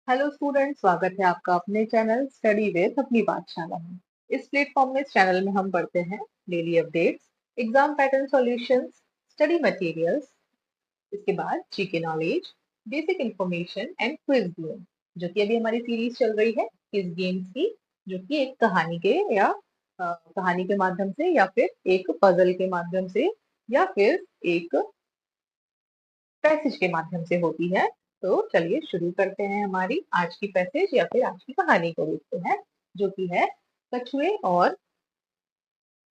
Hello student, स्वागत है आपका अपने चैनल स्टडी विद अपनी पाठशाला में। इस प्लेटफॉर्म में, इस चैनल में हम पढ़ते हैं daily updates, exam pattern solutions, study materials, इसके बाद GK knowledge, basic information and quiz game, जो कि अभी हमारी सीरीज चल रही है क्विज गेम्स की, जो कि एक कहानी के या कहानी के माध्यम से, या फिर एक पजल के माध्यम से, या फिर एक पैसेज के माध्यम से होती है। तो चलिए शुरू करते हैं हमारी आज की पैसेज या फिर आज की कहानी को देखते हैं, जो कि है कछुए और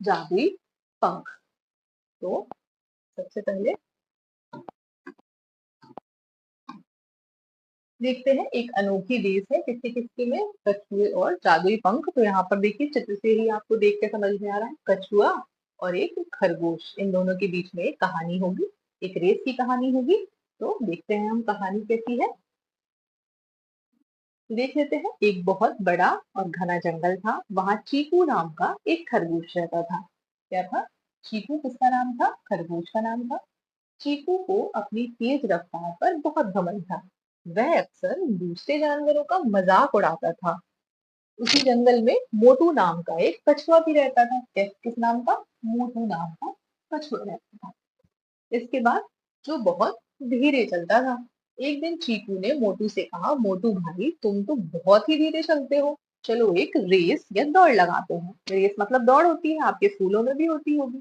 जादुई पंख। तो सबसे पहले देखते हैं, एक अनोखी देश है किसके किसके में कछुए और जादुई पंख। तो यहाँ पर देखिए, चित्र से ही आपको देख के समझ में आ रहा है, कछुआ और एक खरगोश, इन दोनों के बीच में एक कहानी होगी, एक रेस की कहानी होगी। तो देखते हैं हम कहानी कैसी है। देख लेते हैं। एक बहुत बड़ा और घना जंगल था। वहां चीकू नाम का एक खरगोश रहता था। क्या था? चीकू किसका नाम था? खरगोश का नाम था। चीकू को अपनी तेज रफ्तार पर बहुत घमंड था। वह अक्सर दूसरे जानवरों का मजाक उड़ाता था। उसी जंगल में मोटू नाम का एक कछुआ भी रहता था। किस नाम का? मोटू नाम का कछुआ रहता था। इसके बाद जो बहुत धीरे चलता था। एक दिन चीकू ने मोटू से कहा, मोटू भाई, तुम तो बहुत ही धीरे चलते हो, चलो एक रेस या दौड़ लगाते हैं। रेस मतलब दौड़ होती है, आपके स्कूलों में भी होती होगी।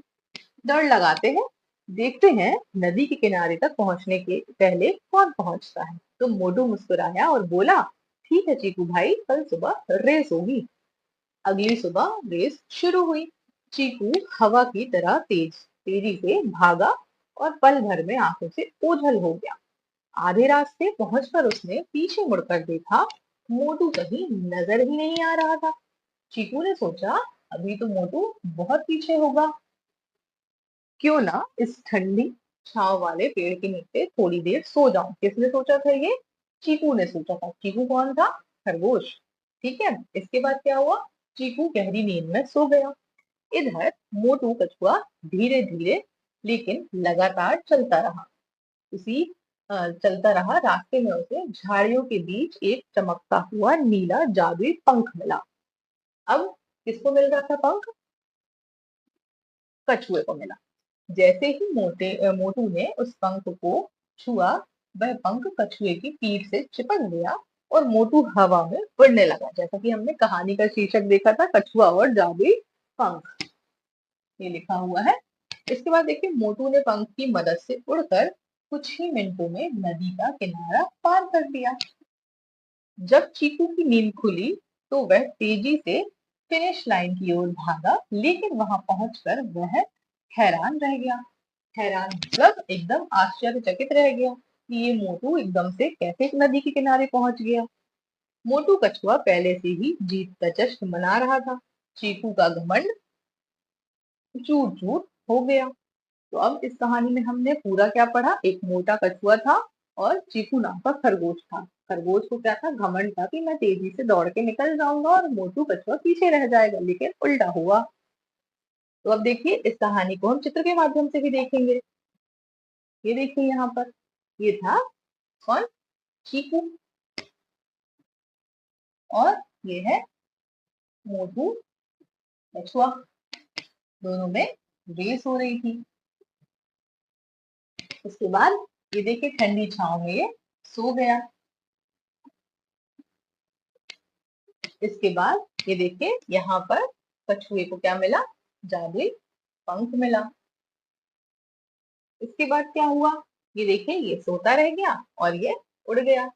दौड़ लगाते हैं, देखते हैं नदी के किनारे तक पहुंचने के पहले कौन पहुंचता है। तो मोटू मुस्कुराया और बोला, ठीक है चीकू भाई, कल सुबह रेस होगी। अगली सुबह रेस शुरू हुई। चीकू हवा की तरह तेजी से भागा और पल भर में आंखों से ओझल हो गया। आधे रास्ते पहुंचकर उसने पीछे मुड़कर देखा, मोटू कहीं नजर ही नहीं आ रहा था। चीकू ने सोचा, अभी तो मोटू बहुत पीछे होगा, क्यों ना इस ठंडी छांव वाले पेड़ के नीचे थोड़ी देर सो जाऊं। किसने सोचा था ये? चीकू ने सोचा था। चीकू कौन था? खरगोश। ठीक है। इसके बाद क्या हुआ? चीकू गहरी नींद में सो गया। इधर मोटू कछुआ धीरे धीरे लेकिन लगातार चलता रहा। चलता रहा। रास्ते में उसे झाड़ियों के बीच एक चमकता हुआ नीला जादुई पंख मिला। अब किसको मिल रहा था पंख? कछुए को मिला। जैसे ही मोटू ने उस पंख को छुआ, वह पंख कछुए की पीठ से चिपक गया और मोटू हवा में उड़ने लगा। जैसा कि हमने कहानी का शीर्षक देखा था, कछुआ और जादुई पंख, ये लिखा हुआ है। इसके बाद देखिए, मोटू ने पंख की मदद से उड़कर कुछ ही मिनटों में नदी का किनारा पार कर लिया। जब चीकू की नींद खुली तो वह तेजी से फिनिश लाइन की ओर भागा, लेकिन वहां पहुंचकर वह हैरान रह गया। हैरान मतलब एकदम आश्चर्यचकित रह गया कि ये मोटू एकदम से कैसे नदी के किनारे पहुंच गया। मोटू कछुआ पहले से ही जीत का जश्न मना रहा था। चीकू का घमंड चूर चूर हो गया। तो अब इस कहानी में हमने पूरा क्या पढ़ा? एक मोटा कछुआ था और चीकू नाम का खरगोश था। खरगोश को क्या था? घमंड था कि मैं तेजी से दौड़ के निकल जाऊंगा और मोटू कछुआ पीछे रह जाएगा, लेकिन उल्टा हुआ। तो अब देखिए, इस कहानी को हम चित्र के माध्यम से भी देखेंगे। ये देखिए यहाँ पर, ये था कौन? चीकू। और ये है मोटू कछुआ। दोनों में रेस हो रही थी। उसके बाद ये देखिए, ठंडी छांव में ये सो गया। इसके बाद ये देखिए, यहाँ पर कछुए को क्या मिला? जादुई पंख मिला। इसके बाद क्या हुआ? ये देखिए, ये सोता रह गया और ये उड़ गया।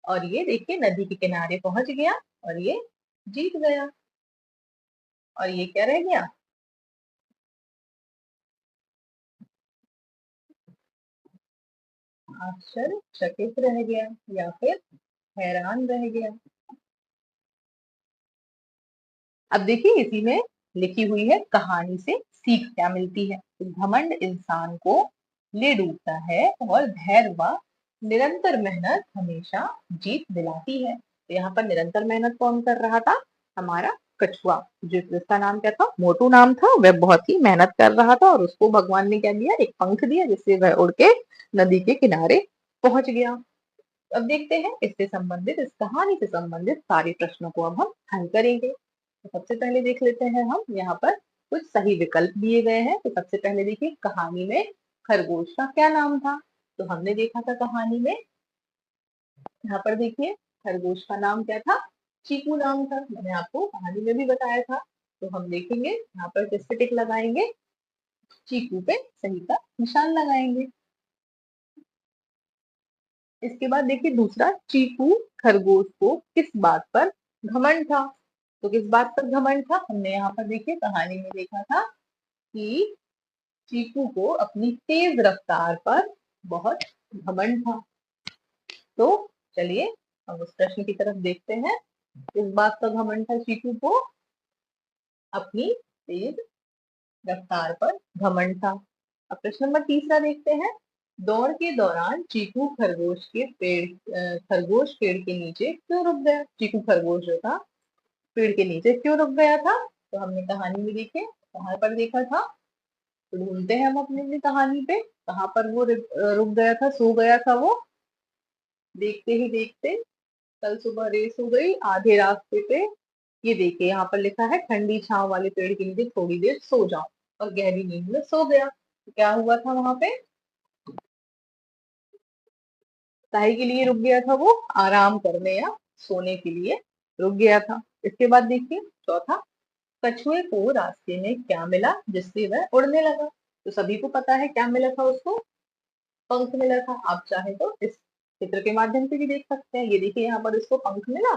और ये देखिए, नदी के किनारे पहुंच गया और ये जीत गया। और ये क्या रह गया? आश्चर्यचकित रह गया या फिर हैरान रह गया। अब देखिए, इसी में लिखी हुई है कहानी से सीख क्या मिलती है। तो घमंड इंसान को ले डूबता है और धैर्य व निरंतर मेहनत हमेशा जीत दिलाती है। तो यहाँ पर निरंतर मेहनत कौन कर रहा था? हमारा कछुआ, जिसका नाम क्या था? मोटू नाम था। वह बहुत ही मेहनत कर रहा था और उसको भगवान ने क्या दिया? एक पंख दिया, जिससे वह उड़ के नदी के किनारे पहुंच गया। अब देखते हैं इससे संबंधित, इस कहानी से संबंधित सारे प्रश्नों को अब हम हल करेंगे। तो सबसे पहले देख लेते हैं हम यहाँ पर कुछ सही विकल्प दिए गए हैं। तो सबसे पहले देखिए, कहानी में खरगोश का क्या नाम था? तो हमने देखा था कहानी में, यहाँ पर देखिए खरगोश का नाम क्या था? चीकू नाम था। मैंने आपको कहानी में भी बताया था। तो हम देखेंगे यहाँ पर किस पे टिक लगाएंगे? चीकू पे सही का निशान लगाएंगे। इसके बाद देखिए दूसरा, चीकू खरगोश को किस बात पर घमंड था? तो किस बात पर घमंड था? हमने यहाँ पर देखिए कहानी में देखा था कि चीकू को अपनी तेज रफ्तार पर बहुत घमंड था। तो चलिए हम उस प्रश्न की तरफ देखते हैं। किस बात का घमंड था चीकू को? अपनी तेज रफ्तार पर घमंड था। अब प्रश्न नंबर तीसरा देखते हैं। दौड़ के दौरान चीकू खरगोश पेड़ के नीचे क्यों रुक गया? चीकू खरगोश जो था पेड़ के नीचे क्यों रुक गया था? तो हमने कहानी में देखे कहाँ पर देखा था। तो ढूंढते हैं हम अपनी अपनी कहानी पे कहाँ पर वो रुक गया था, सो गया था वो। देखते ही देखते कल सुबह रेस हो गई आधे रास्ते पे। ये देखिए यहाँ पर लिखा है, ठंडी छांव वाले पेड़ के नीचे थोड़ी देर सो जाओ, और गहरी नींद में सो गया। तो क्या हुआ था वहां पे? काहे के लिए रुक गया था वो? आराम करने या सोने के लिए रुक गया था। इसके बाद देखिए चौथा, कछुए को रास्ते में क्या मिला जिससे वह उड़ने लगा? तो सभी को पता है क्या मिला था उसको? पंख मिला था। आप चाहे तो इस चित्र के माध्यम से भी देख सकते हैं। ये देखिए यहाँ पर इसको पंख मिला।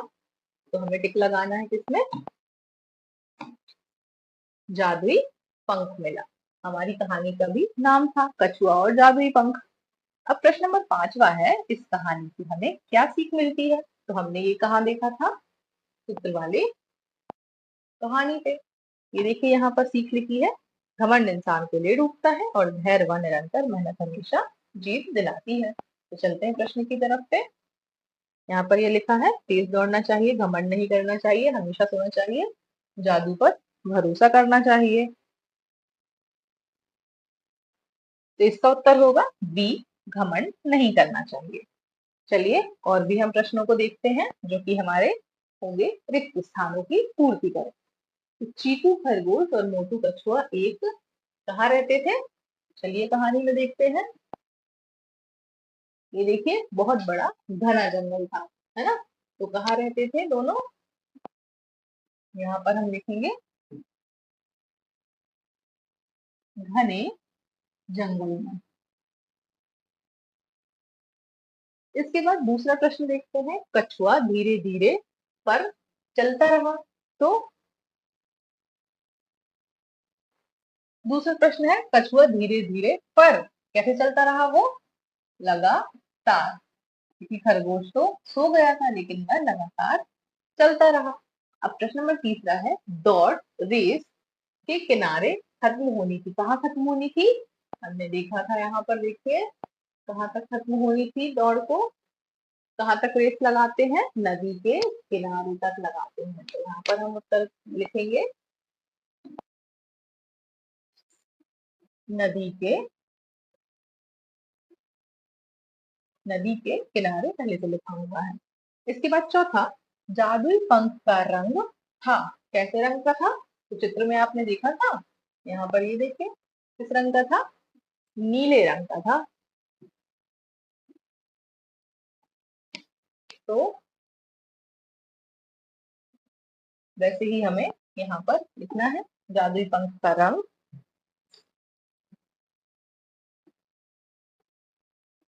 तो हमें टिक लगाना है किसमें? जादुई पंख मिला। हमारी कहानी का भी नाम था, कछुआ और जादुई पंख। अब प्रश्न नंबर 5वां है, इस कहानी से हमें क्या सीख मिलती है? तो हमने ये कहाँ देखा था? चित्र वाले कहानी पे। ये देखिए यहाँ पर सीख लिखी है, घमंड इंसान को ले डूबता है और धैर्य व निरंतर मेहनत हमेशा जीत दिलाती है। तो चलते हैं प्रश्न की तरफ पे। यहाँ पर ये लिखा है, तेज दौड़ना चाहिए, घमंड नहीं करना चाहिए, हमेशा सोना चाहिए, जादू पर भरोसा करना चाहिए। तो इसका उत्तर होगा बी, घमंड नहीं करना चाहिए। चलिए और भी हम प्रश्नों को देखते हैं जो कि हमारे होंगे रिक्त स्थानों की पूर्ति करें। तो चीकू खरगोश और मोटू कछुआ एक कहाँ रहते थे? चलिए कहानी में देखते हैं। ये देखिए बहुत बड़ा घना जंगल था, है ना? तो कहाँ रहते थे दोनों? यहाँ पर हम लिखेंगे घने जंगल में। इसके बाद दूसरा प्रश्न देखते हैं, कछुआ धीरे धीरे पर चलता रहा। तो दूसरा प्रश्न है, कछुआ धीरे धीरे पर कैसे चलता रहा वो? लगातार, क्योंकि खरगोश तो सो गया था लेकिन वह लगातार चलता रहा। अब प्रश्न नंबर तीसरा है, दौड़ रेस के किनारे खत्म होनी थी। कहाँ खत्म होनी थी? हमने देखा था यहाँ पर देखिए कहाँ तक खत्म होनी थी दौड़ को। कहाँ तक रेस लगाते हैं? नदी के किनारे तक लगाते हैं। तो यहाँ पर हम उत्तर लिखेंगे नदी के, नदी के किनारे पहले से लिखा हुआ है। इसके बाद चौथा, जादुई पंख का रंग था। कैसे रंग का था? तो चित्र में आपने देखा था, यहाँ पर ये देखिए किस रंग का था? नीले रंग का था। तो वैसे ही हमें यहाँ पर लिखना है, जादुई पंख का रंग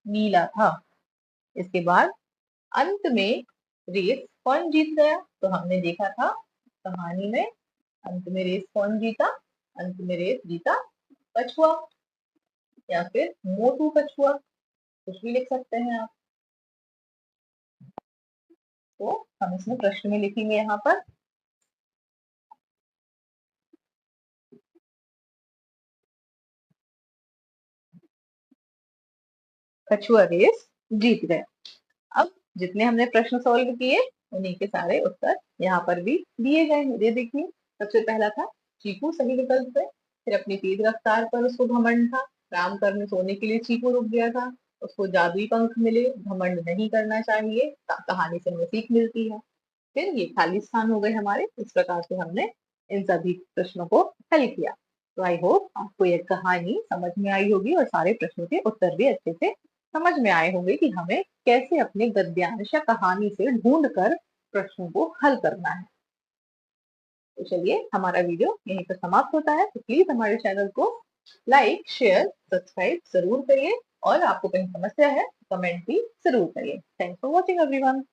नीला था। इसके बाद अंत में रेस कौन जीत गया? तो हमने देखा था कहानी में, अंत में रेस कौन जीता? अंत में रेस जीता कछुआ या फिर मोटू कछुआ, कुछ भी लिख सकते हैं आप। तो हम इसमें प्रश्न में लिखेंगे यहाँ पर, कछुआ रेस जीत गया। अब जितने हमने प्रश्न सॉल्व किए उन्हीं के सारे उत्तर यहाँ पर भी दिए गए हैं। ये देखिए सबसे पहला था चीकू, सही विकल्प है। फिर अपनी तेज रफ्तार पर उसको घमंड था, काम करने सोने के लिए चीकू रुक गया था। उसको जादुई पंख मिले, घमंड नहीं करना चाहिए, कहानी से हमें सीख मिलती है। फिर ये खाली स्थान हो गए हमारे। इस प्रकार से हमने इन सभी प्रश्नों को हल किया। तो आई होप आपको ये कहानी समझ में आई होगी और सारे प्रश्नों के उत्तर भी अच्छे से समझ में आए होंगे कि हमें कैसे अपने गद्यांश या कहानी से ढूंढ कर प्रश्नों को हल करना है। तो चलिए हमारा वीडियो यहीं पर समाप्त होता है। तो प्लीज हमारे चैनल को लाइक, शेयर, सब्सक्राइब जरूर करिए और आपको कहीं समस्या है कमेंट भी जरूर करिए। Thanks for watching everyone.